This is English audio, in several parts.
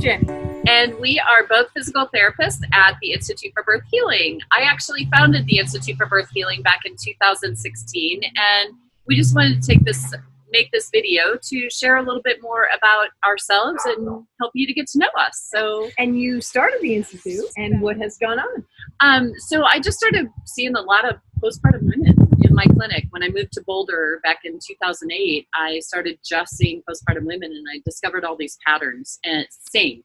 Jen. And we are both physical therapists at the Institute for Birth Healing. I actually founded the Institute for Birth Healing back in 2016, and we just wanted to make this video to share a little bit more about ourselves and help you to get to know us. And you started the Institute, and what has gone on? So I just started seeing a lot of postpartum women in my clinic. When I moved to Boulder back in 2008, I started just seeing postpartum women, and I discovered all these patterns. And same.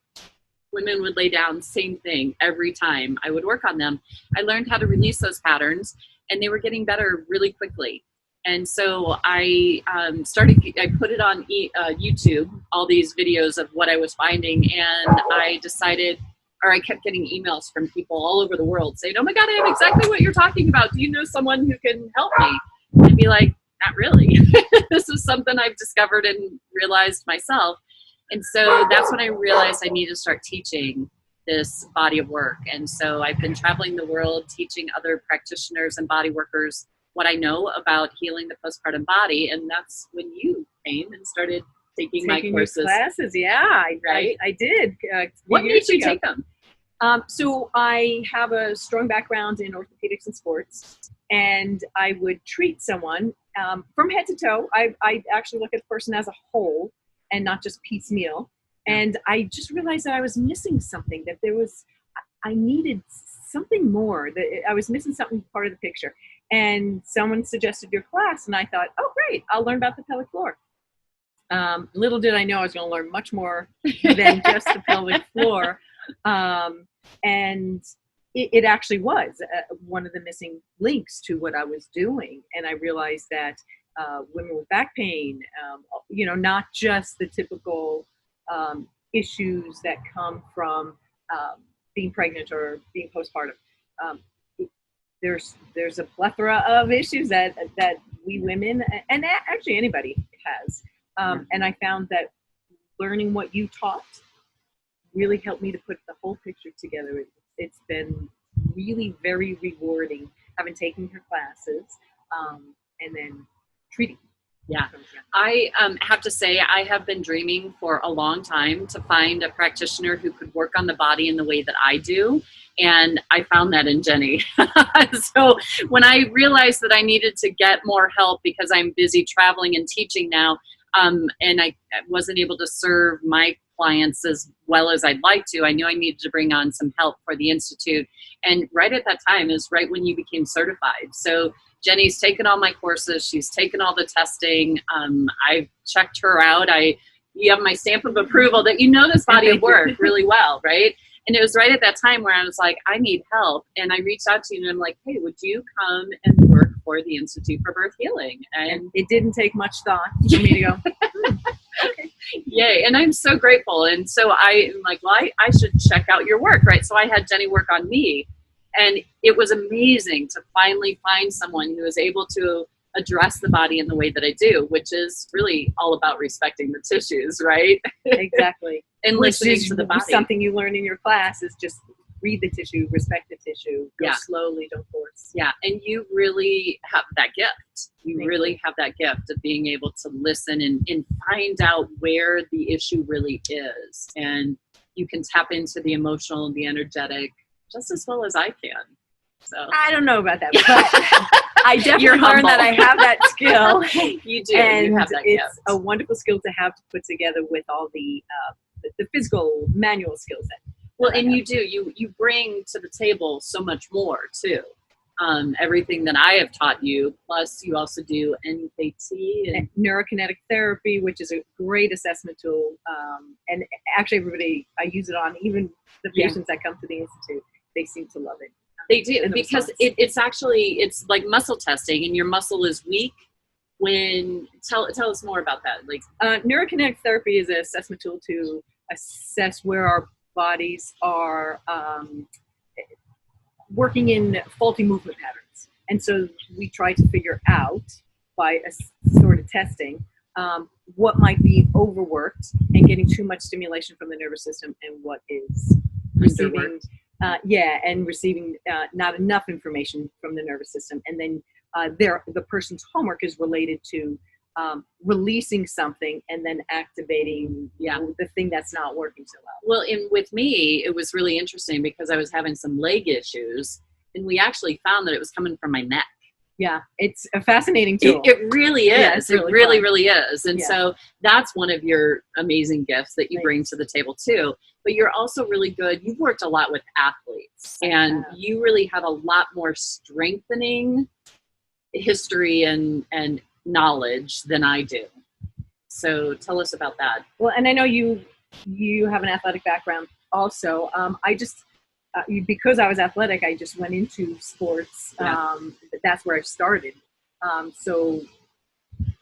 Women would lay down, same thing every time I would work on them. I learned how to release those patterns, and they were getting better really quickly. And so I put it on YouTube, all these videos of what I was finding, and I kept getting emails from people all over the world saying, "Oh my God, I have exactly what you're talking about. Do you know someone who can help me?" I'd be like, "Not really." This is something I've discovered and realized myself. And so that's when I realized I needed to start teaching this body of work. And so I've been traveling the world teaching other practitioners and body workers what I know about healing the postpartum body. And that's when you came and started taking my courses. Classes, yeah, I did. What made you take them? So I have a strong background in orthopedics and sports, and I would treat someone from head to toe. I actually look at the person as a whole and not just piecemeal. And I just realized that I was missing something, that I needed something more, that I was missing something part of the picture. And someone suggested your class, and I thought, oh, great, I'll learn about the pelvic floor. Little did I know I was going to learn much more than just the pelvic floor. And it actually was one of the missing links to what I was doing. And I realized that women with back pain, not just the typical issues that come from being pregnant or being postpartum. There's a plethora of issues that we women, and actually anybody has. And I found that learning what you taught really helped me to put the whole picture together. It's been really very rewarding having taken your classes and then treating. Yeah, I have to say I have been dreaming for a long time to find a practitioner who could work on the body in the way that I do. And I found that in Jeni. So when I realized that I needed to get more help because I'm busy traveling and teaching now, and I wasn't able to serve my clients as well as I'd like to, I knew I needed to bring on some help for the Institute. And right at that time is right when you became certified. So Jeni's taken all my courses. She's taken all the testing. I've checked her out. You have my stamp of approval that you know this body of work really well, right? And it was right at that time where I was like, I need help. And I reached out to you and I'm like, hey, would you come and work for the Institute for Birth Healing? And it didn't take much thought for me to go, okay. Yay. And I'm so grateful. And so I'm like, well, I should check out your work, right? So I had Jeni work on me. And it was amazing to finally find someone who is able to address the body in the way that I do, which is really all about respecting the tissues, right? Exactly. And listening to the body. Something you learn in your class is just read the tissue, respect the tissue, go slowly, don't force. Yeah, and you really have that gift. You really have that gift of being able to listen and find out where the issue really is. And you can tap into the emotional and the energetic just as well as I can. So I don't know about that, but I definitely learned that I have that skill. You do. And you have that it's gift. a wonderful skill to have to put together with all the physical manual skills. Well, and you do. You bring to the table so much more too. Everything that I have taught you, plus you also do NKT and neurokinetic therapy, which is a great assessment tool. And actually, I use it on even the patients that come to the Institute. They seem to love it. They do, because it's like muscle testing, and your muscle is weak. Tell us more about that. Like neurokinetic therapy is an assessment tool to assess where our bodies are working in faulty movement patterns. And so we try to figure out by a sort of testing what might be overworked and getting too much stimulation from the nervous system, and what is receiving receiving not enough information from the nervous system. And then the person's homework is related to releasing something and then activating the thing that's not working so well. Well, with me, it was really interesting because I was having some leg issues, and we actually found that it was coming from my neck. Yeah, it's a fascinating tool. It really is. Yeah, it's really it really, fun. really is. And so that's one of your amazing gifts that you bring to the table too. But you're also really good. You've worked a lot with athletes, and you really have a lot more strengthening history and knowledge than I do. So tell us about that. Well, and I know you have an athletic background also. I just because I was athletic, I just went into sports. That's where I started. So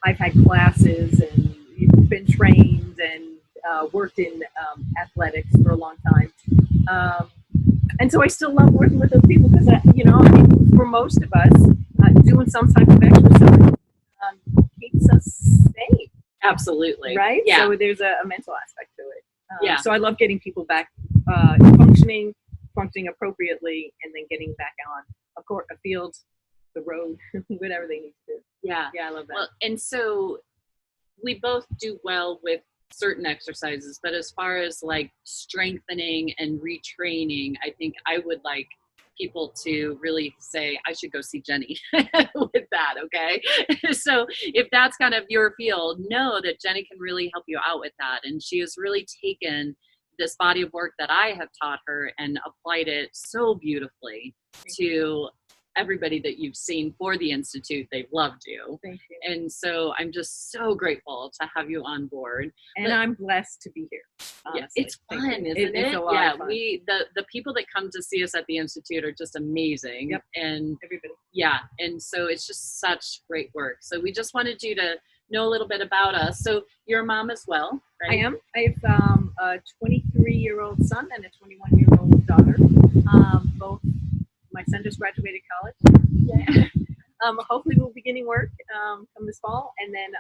I've had classes and been trained and worked in athletics for a long time. And so I still love working with those people because, for most of us, doing some type of exercise keeps us safe. Absolutely. Right? Yeah. So there's a mental aspect to it. So I love getting people back functioning appropriately, and then getting back on a court, a field, the road, whatever they need to do. Yeah. Yeah, I love that. Well, and so we both do well with certain exercises, but as far as like strengthening and retraining, I think I would like people to really say, I should go see Jeni with that. Okay. So if that's kind of your field, know that Jeni can really help you out with that. And she has really taken this body of work that I have taught her and applied it so beautifully to everybody that you've seen for the Institute. They've loved you. Thank you. And so I'm just so grateful to have you on board. And I'm blessed to be here. Honestly. Yeah, it's fun, isn't it? It's a lot of fun. The people that come to see us at the Institute are just amazing. Yep. And everybody. Yeah. And so it's just such great work. So we just wanted you to know a little bit about us. So you're a mom as well, right? I am. I have a 23-year-old son and a 21-year-old daughter. Both. My son just graduated college. Yeah. Hopefully we'll be beginning work come this fall. And then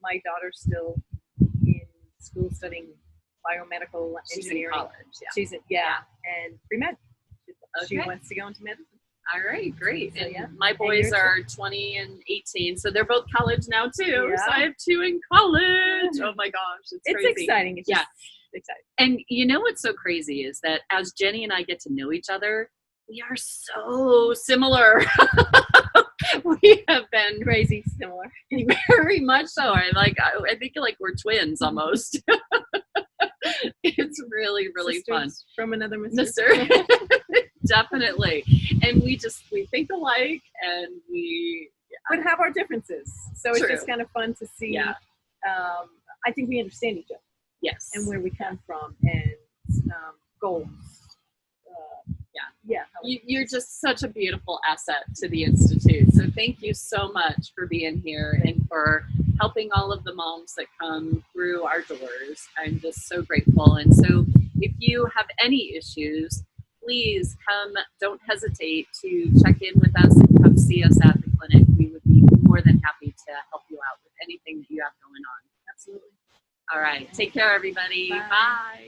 my daughter's still in school studying biomedical engineering. She's in college. And pre-med. She wants to go into medicine. All right, great. So, and my boys are 20 and 18, so they're both college now too. Yeah. So I have two in college. Oh my gosh, it's crazy. It's exciting. It's just exciting. And you know what's so crazy is that as Jeni and I get to know each other, we are so similar. We have been crazy similar. Very much so. I think like we're twins almost. It's really, really Sisters fun. From another mister. Definitely. And we think alike, and we but have our differences. So True. It's just kind of fun to see. Yeah. I think we understand each other. Yes. And where we come from and goals. You're just such a beautiful asset to the Institute. So thank you so much for being here and for helping all of the moms that come through our doors. I'm just so grateful. And so if you have any issues, please don't hesitate to check in with us and come see us at the clinic. We would be more than happy to help you out with anything that you have going on. Absolutely. All right. Take care, everybody. Bye. Bye.